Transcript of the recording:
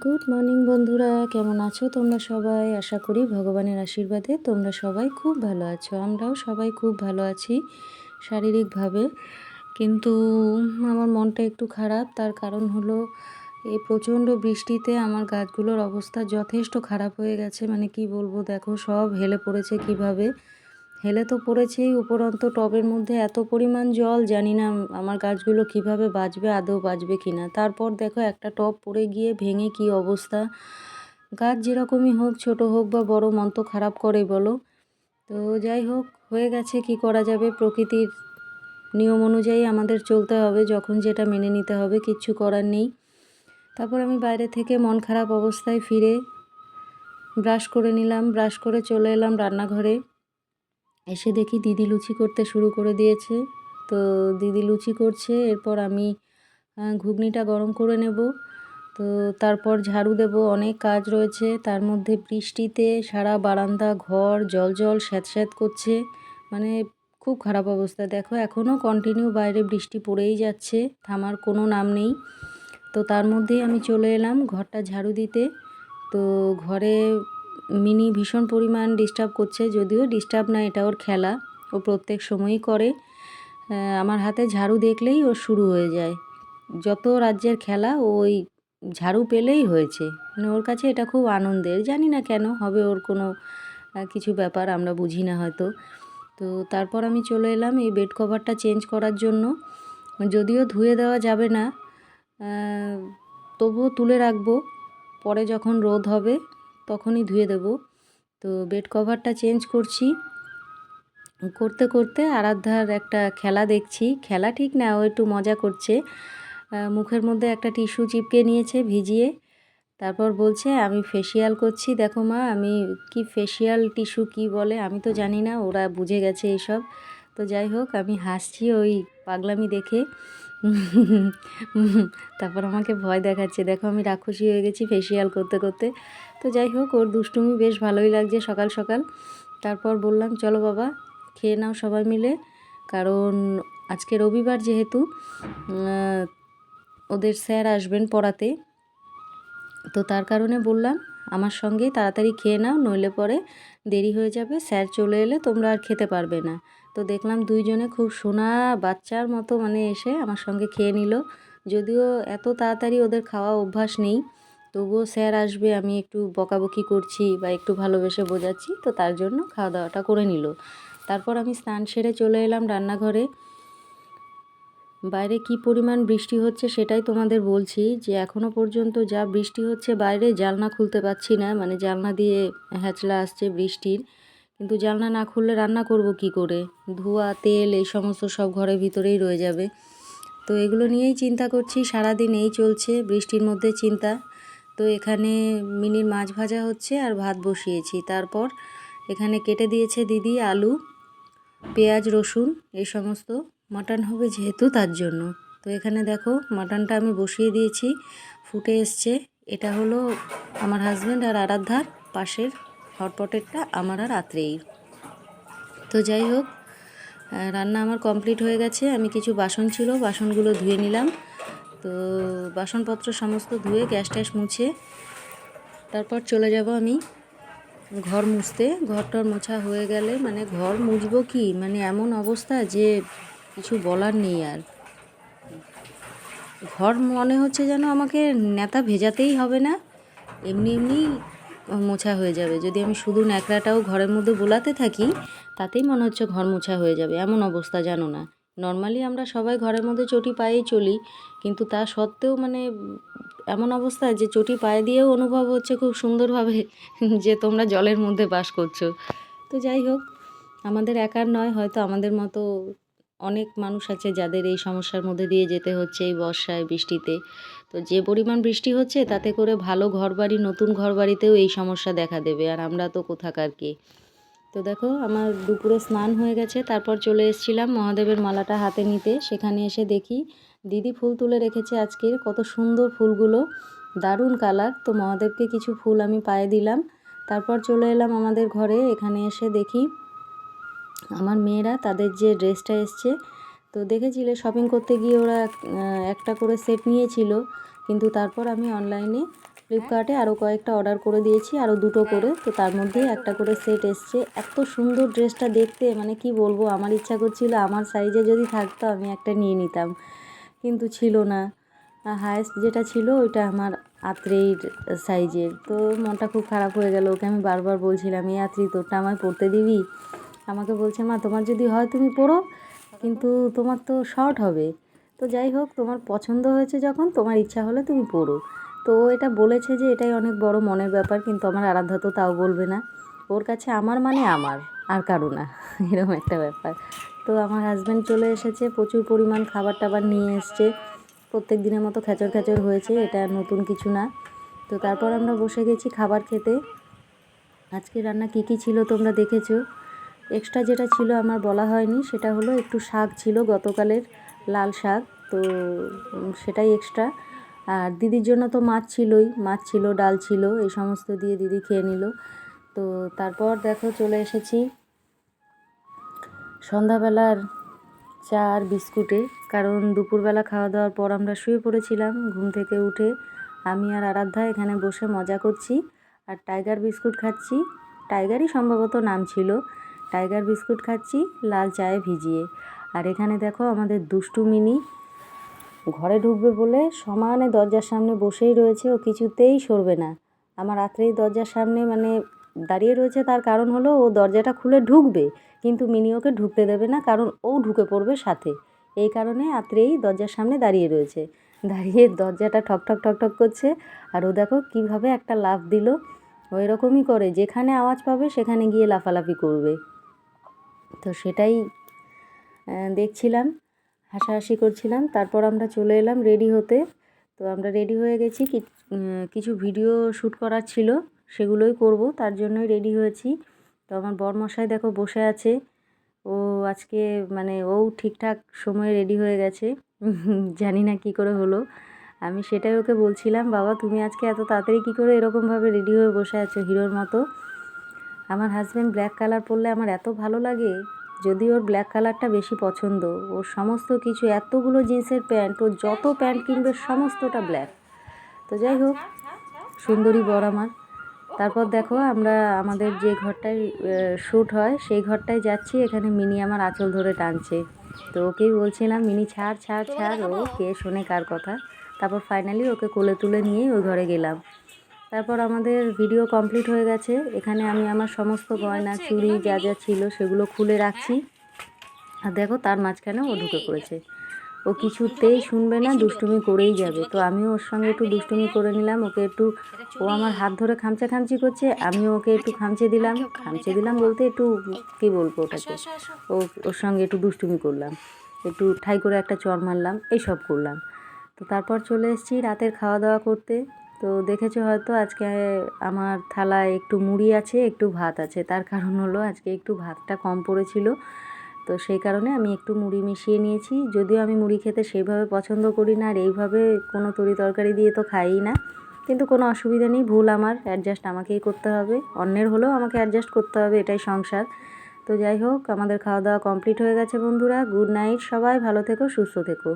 Good morning বন্ধুরা, কেমন আছো তোমরা সবাই? আশা করি ভগবানের আশীর্বাদে তোমরা সবাই খুব ভালো আছো। আমরাও সবাই খুব ভালো আছি শারীরিকভাবে, কিন্তু আমার মনটা একটু খারাপ। তার কারণ হলো এই প্রচণ্ড বৃষ্টিতে আমার গাছগুলোর অবস্থা যথেষ্ট খারাপ হয়ে গেছে। মানে কি বলবো, দেখো সব হেলে পড়েছে। কিভাবে হেলে তো পড়েছেই, উপরন্ত টবের মধ্যে এত পরিমাণ জল, জানি না আমার গাছগুলো কিভাবে বাঁচবে, আদৌ বাঁচবে কি না। তারপর দেখো একটা টব পড়ে গিয়ে ভেঙে কি অবস্থা। গাছ যেরকমই হোক, ছোট হোক বা বড়, মন তো খারাপ করে বলো। তো যাই হোক, হয়ে গেছে, কি করা যাবে। প্রকৃতির নিয়ম অনুযায়ী আমাদের চলতে হবে, যখন যেটা মেনে নিতে হবে, কিচ্ছু করার নেই। তারপর আমি বাইরে থেকে মন খারাপ অবস্থায় ফিরে ব্রাশ করে নিলাম, ব্রাশ করে চলে এলাম রান্নাঘরে। এসে দেখি দিদি লুচি করতে শুরু করে দিয়েছে। তো দিদি লুচি করছে, এরপর আমি ঘুগনিটা গরম করে নেব। তো তারপর ঝাড়ু দেব, অনেক কাজ রয়েছে। তার মধ্যে বৃষ্টিতে সারা বারান্দা ঘর জল স্যাঁতস্যাঁত করছে, মানে খুব খারাপ অবস্থা। দেখো এখনও কন্টিনিউ বাইরে বৃষ্টি পড়েই যাচ্ছে, থামার কোনো নাম নেই। তো তার মধ্যেই আমি চলে এলাম ঘরটা ঝাড়ু দিতে। তো ঘরে মিনি ভীষণ পরিমাণ ডিস্টার্ব করছে, যদিও ডিস্টার্ব না, এটা ওর খেলা, ও প্রত্যেক সময়ই করে। আমার হাতে ঝাড়ু দেখলেই ওর শুরু হয়ে যায়। যত রাজ্যের খেলা ওই ঝাড়ু পেলেই হয়েছে, মানে ওর কাছে এটা খুব আনন্দের। জানি না কেন হবে, ওর কোনো কিছু ব্যাপার আমরা বুঝি না হয়তো। তো তারপর আমি চলে এলাম এই বেড কভারটা চেঞ্জ করার জন্য। যদিও ধুয়ে দেওয়া যাবে না, তবুও তুলে রাখবো, পরে যখন রোদ হবে তখনই ধুয়ে দেব। তো বেড কভারটা চেঞ্জ করছি, করতে করতে আরাধ্যার একটা খেলা দেখছি। খেলা ঠিক না, ও একটু মজা করছে। মুখের মধ্যে একটা টিস্যু চিপকে নিয়েছে ভিজিয়ে, তারপর বলছে আমি ফেসিয়াল করছি। দেখো মা, আমি কি ফেসিয়াল টিস্যু কি বলে আমি তো জানি না, ওরা বুঝে গেছে এইসব। তো যাই হোক, আমি হাসছি ওই পাগলামি দেখে। তারপর আমাকে ভয় দেখাচ্ছে, দেখো আমি রাক্ষসী হয়ে গেছি ফেসিয়াল করতে করতে। তো যাই হোক, ওর দুষ্টুমি বেশ ভালোই লাগছে সকাল সকাল। তারপর বললাম চলো বাবা, খেয়ে নাও সবাই মিলে, কারণ আজকে রবিবার যেহেতু ওদের স্যার আসবেন পড়াতে। তো তার কারণে বললাম আমার সঙ্গেই তাড়াতাড়ি খেয়ে নাও, নইলে পরে দেরি হয়ে যাবে, স্যার চলে এলে তোমরা আর খেতে পারবে না। তো দেখলাম দুইজনে খুব সোনা বাচ্চার মতো মানে এসে আমার সঙ্গে খেয়ে নিল। যদিও এত তাড়াতাড়ি ওদের খাওয়া অভ্যাস নেই, তবুও স্যার আসবে, আমি একটু বকাবকি করছি বা একটু ভালোবেসে বোঝাচ্ছি, তো তার জন্য খাওয়া দাওয়াটা করে নিল। তারপর আমি স্নান সেরে চলে এলাম রান্নাঘরে। বাইরে কি পরিমাণ বৃষ্টি হচ্ছে সেটাই তোমাদের বলছি, যে এখনও পর্যন্ত যা বৃষ্টি হচ্ছে বাইরে, জানলা খুলতে পারছি না, মানে জানলা দিয়ে হ্যাচলা আসছে বৃষ্টির। কিন্তু জানলা না খুললে রান্না করব কি করে, ধোয়া তেল এই সমস্ত সব ঘরের ভিতরেই রয়ে যাবে। তো এগুলো নিয়েই চিন্তা করছি, সারাদিন এই চলছে বৃষ্টির মধ্যে চিন্তা। তো এখানে মিনির মাছ ভাজা হচ্ছে আর ভাত বসিয়েছি। তারপর এখানে কেটে দিয়েছে দিদি আলু, পেঁয়াজ, রসুন এই সমস্ত, মাটন হবে যেহেতু তার জন্য। তো এখানে দেখো মাটনটা আমি বসিয়ে দিয়েছি, ফুটে এসছে। এটা হলো আমার হাজব্যান্ড আর আরাধ্যার, পাশের হটপটেরটা আমার আর আত্রেয়ীর। তো যাই হোক, রান্না আমার কমপ্লিট হয়ে গেছে। আমি কিছু বাসন ছিল, বাসনগুলো ধুয়ে নিলাম। তো বাসনপত্র সমস্ত ধুয়ে গ্যাস ট্যাস মুছে তারপর চলে যাব আমি ঘর মুছতে। ঘরটর মোছা হয়ে গেলে, মানে ঘর মুছবো কি, মানে এমন অবস্থা যে কিছু বলার নেই আর। ঘর মনে হচ্ছে যেন আমাকে ন্যাতা ভেজাতেই হবে না, এমনি এমনি মোছা হয়ে যাবে। যদি আমি শুধু ন্যাকড়াটাও ঘরের মধ্যে বোলাতে থাকি, তাতেই মনে হচ্ছে ঘর মোছা হয়ে যাবে, এমন অবস্থা জানো না। নর্মালি আমরা সবাই ঘরের মধ্যে চটি পায়েই চলি, কিন্তু তা সত্ত্বেও মানে এমন অবস্থা যে চটি পায়ে দিয়েও অনুভব হচ্ছে খুব সুন্দরভাবে যে তোমরা জলের মধ্যে বাস করছো। তো যাই হোক, আমাদের একার নয়, হয়তো আমাদের মতো অনেক মানুষ আছে যাদের এই সমস্যার মধ্যে দিয়ে যেতে হচ্ছে এই বর্ষায় বৃষ্টিতে। তো যে পরিমাণ বৃষ্টি হচ্ছে তাতে করে ভালো ঘরবাড়ি, নতুন ঘরবাড়িতেও এই সমস্যা দেখা দেবে, আর আমরা তো কোথাকার কে। তো দেখো আমার দুপুরে স্নান হয়ে গেছে, তারপর চলে এসেছিলাম মহাদেবের মালাটা হাতে নিতে। সেখানে এসে দেখি দিদি ফুল তুলে রেখেছে আজকের, কত সুন্দর ফুলগুলো, দারুণ কালার। তো মহাদেবকে কিছু ফুল আমি পায়ে দিলাম, তারপর চলে এলাম আমাদের ঘরে। এখানে এসে দেখি আমার মেয়েরা তাদের যে ড্রেসটা এসছে, তো দেখেছিলে শপিং করতে গিয়ে ওরা একটা করে সেট নিয়েছিল, কিন্তু তারপর আমি অনলাইনে ফ্লিপকার্টে আরও কয়েকটা অর্ডার করে দিয়েছি, আরও দুটো করে। তো তার মধ্যে একটা করে সেট এসছে। এত সুন্দর ড্রেসটা দেখতে, মানে কি বলবো, আমার ইচ্ছা করছিল আমার সাইজে যদি থাকতো আমি একটা নিয়ে নিতাম, কিন্তু ছিল না। হায়েস্ট যেটা ছিল ওইটা আমার আত্রেইর সাইজের। তো মনটা খুব খারাপ হয়ে গেল। ওকে আমি বারবার বলছিলাম, এই আত্রি তোরটা আমায় পরতে দিবি? আমাকে বলছে, মা তোমার যদি হয় তুমি পরো, কিন্তু তোমার তো শর্ট হবে। তো যাই হোক, তোমার পছন্দ হয়েছে যখন, তোমার ইচ্ছা হলে তুমি পরো। তো এটা বলেছে যে এটাই অনেক বড় মনের ব্যাপার, কিন্তু আমার আরাধ্যা তো তাও বলবে না। ওর কাছে আমার মানে আমার, আর কারো না, এরকম একটা ব্যাপার। তো আমার হাজব্যান্ড চলে এসেছে, প্রচুর পরিমাণ খাবার টাবার নিয়ে এসছে। প্রত্যেক দিনের মতো খ্যাচর খ্যাচর হয়েছে, এটা নতুন কিছু না। তো তারপর আমরা বসে গেছি খাবার খেতে। আজকে রান্না কী কী ছিল তোমরা দেখেছো। এক্সট্রা যেটা ছিল আমার বলা হয়নি, সেটা হলো একটু শাক ছিল গতকালের, লাল শাক। তো সেটাই এক্সট্রা। আর দিদির জন্য তো মাছ ছিলই, মাছ ছিল, ডাল ছিল, এই সমস্ত দিয়ে দিদি খেয়ে নিল। তো তারপর দেখো চলে এসেছি সন্ধ্যাবেলার চা আর বিস্কুটে, কারণ দুপুরবেলা খাওয়া দাওয়ার পর আমরা শুয়ে পড়েছিলাম। ঘুম থেকে উঠে আমি আর আরাধ্যা এখানে বসে মজা করছি আর টাইগার বিস্কুট খাচ্ছি। টাইগারই সম্ভবত নাম ছিল। টাইগার বিস্কুট খাচ্ছি লাল চায়ে ভিজিয়ে। আর এখানে দেখো আমাদের দুষ্টু মিনি ঘরে ঢুকবে বলে সমানে দরজার সামনে বসেই রয়েছে, ও কিছুতেই সরবে না। আমার আত্রেই দরজার সামনে মানে দাঁড়িয়ে রয়েছে, তার কারণ হলো ও দরজাটা খুলে ঢুকবে, কিন্তু মিনি ওকে ঢুকতে দেবে না, কারণ ও ঢুকে পড়বে সাথে। এই কারণে আত্রেই দরজার সামনে দাঁড়িয়ে রয়েছে, দাঁড়িয়ে দরজাটা ঠক ঠক ঠক ঠক করছে। আর ও দেখো কীভাবে একটা লাফ দিল। ও এরকমই করে, যেখানে আওয়াজ পাবে সেখানে গিয়ে লাফালাফি করবে। তো সেটাই দেখছিলাম, হাসাহাসি করছিলাম। তারপর আমরা চলে এলাম রেডি হতে। তো আমরা রেডি হয়ে গেছি, কিছু ভিডিও শ্যুট করার ছিল, সেগুলোই করব, তার জন্যই রেডি হয়েছি। তো আমার বরমশাই দেখো বসে আছে। ও আজকে মানে ও ঠিকঠাক সময়ে রেডি হয়ে গেছে। জানি না কি করে হলো। আমি সেটাই ওকে বলছিলাম, বাবা তুমি আজকে এত তাড়াতাড়ি কী করে এরকমভাবে রেডি হয়ে বসে আছো হিরোর মতো। আমার হাজব্যান্ড ব্ল্যাক কালার পরলে আমার এত ভালো লাগে, যদি ওর ব্ল্যাক কালারটা বেশি পছন্দ। ওর সমস্ত কিছু, এতগুলো জিন্সের প্যান্ট, ও যত প্যান্ট কিনবে সমস্তটা ব্ল্যাক। তো যাই হোক, সুন্দরী বর আমার। তারপর দেখো আমরা আমাদের যে ঘরটায় শ্যুট হয় সেই ঘরটায় যাচ্ছি। এখানে মিনি আমার আঁচল ধরে টানছে। তো ওকেই বলছিলাম, মিনি ছাড় ছাড় ছাড়, ও কে শোনে কার কথা। তারপর ফাইনালি ওকে কোলে তুলে নিয়ে ওই ঘরে গেলাম। তারপর আমাদের ভিডিও কমপ্লিট হয়ে গেছে। এখানে আমি আমার সমস্ত গয়না চুড়ি যা যা ছিল সেগুলো খুলে রাখছি। আর দেখো তার মাঝখানে ও ঢুকে পড়েছে। ও কিছুতেই শুনবে না, দুষ্টুমি করেই যাবে। তো আমিও ওর সঙ্গে একটু দুষ্টুমি করে নিলাম। ওকে একটু, ও আমার হাত ধরে খামচাখামচি করছে, আমিও ওকে একটু খামচে দিলাম বলতে একটু কী বলবো ওটাকে, ওর সঙ্গে একটু দুষ্টুমি করলাম, একটু ঠাই করে একটা চড় মারলাম, এইসব করলাম। তো তারপর চলে এসেছি রাতের খাওয়া দাওয়া করতে। তো দেখেছো হয়তো আজকে আমার থালায় একটু মুড়ি আছে, একটু ভাত আছে। তার কারণ হলো আজকে একটু ভাতটা কম পড়েছিল, তো সেই কারণে আমি একটু মুড়ি মিশিয়ে নিয়েছি। যদিও আমি মুড়ি খেতে সেইভাবে পছন্দ করি না, আর এইভাবে কোনো তরি তরকারি দিয়ে তো খাইই না, কিন্তু কোনো অসুবিধা নেই, ভুল আমার, অ্যাডজাস্ট আমাকেই করতে হবে। অন্যের হলেও আমাকে অ্যাডজাস্ট করতে হবে, এটাই সংসার। তো যাই হোক, আমাদের খাওয়া দাওয়া কমপ্লিট হয়ে গেছে বন্ধুরা। গুড নাইট, সবাই ভালো থেকো, সুস্থ থেকো।